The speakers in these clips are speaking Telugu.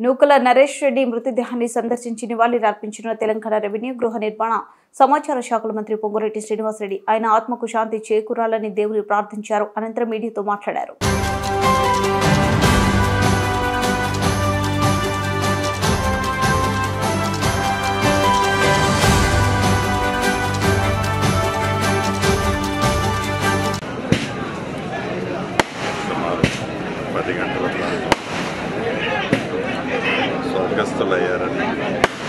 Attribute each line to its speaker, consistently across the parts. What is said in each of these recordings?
Speaker 1: నూకల నరేష్ రెడ్డి మృతదేహాన్ని సందర్శించి నివాళులర్పించిన తెలంగాణ రెవెన్యూ గృహ నిర్మాణ సమాచార శాఖల మంత్రి పొంగులేటి శ్రీనివాసరెడ్డి ఆయన ఆత్మకు శాంతి చేకూరాలని దేవుని ప్రార్థించారు. అనంతరం మీడియాతో మాట్లాడారు.
Speaker 2: స్వర్గస్థులయ్యారని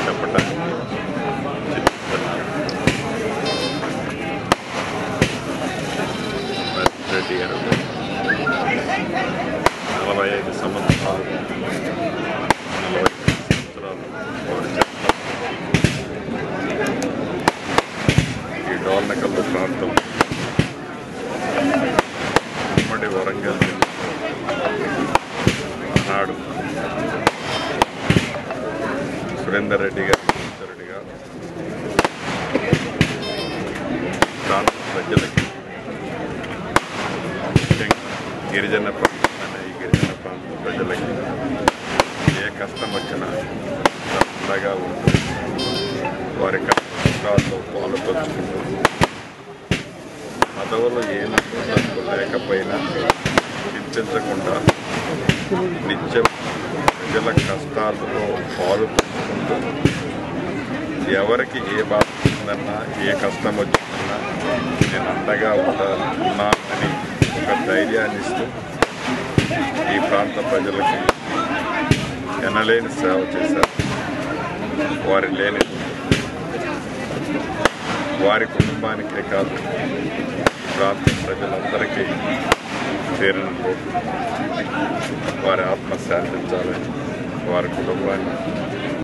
Speaker 2: చెప్పడానికి రెడ్డి గారు 45 సంవత్సరాలు ఈ డోర్నకల్లు ప్రాంతం ఉమ్మడి వరంగల్ నాడు సురేందర్ రెడ్డి గారు ప్రాంత ప్రజలకి గిరిజన ప్రాంతం ఈ గిరిజన ప్రాంత ప్రజలకి ఏ కష్టం వచ్చినా అండగా ఉంటూ వారి కష్టాల్లో పాలు పంచుకుంటూ పదవులు ఏమి లేకపోయినా చింతించకుండా నిత్యం ప్రజల కష్టాలతో పాలు పంచుకుంటూ ఎవరికి ఏ బాధ ఉందన్నా ఏ కష్టం వచ్చిందన్నా నేను అండగా ఉన్నానని ఒక ధైర్యాన్ని ఇస్తూ ఈ ప్రాంత ప్రజలకి ఎనలేని సేవ చేశారు. వారి లేని వారి కుటుంబానికే కాదు ఈ ప్రాంత ప్రజలందరికీ తీరిన లోటు. వారి ఆత్మ శాంతించాలని వారి కుటుంబాన్ని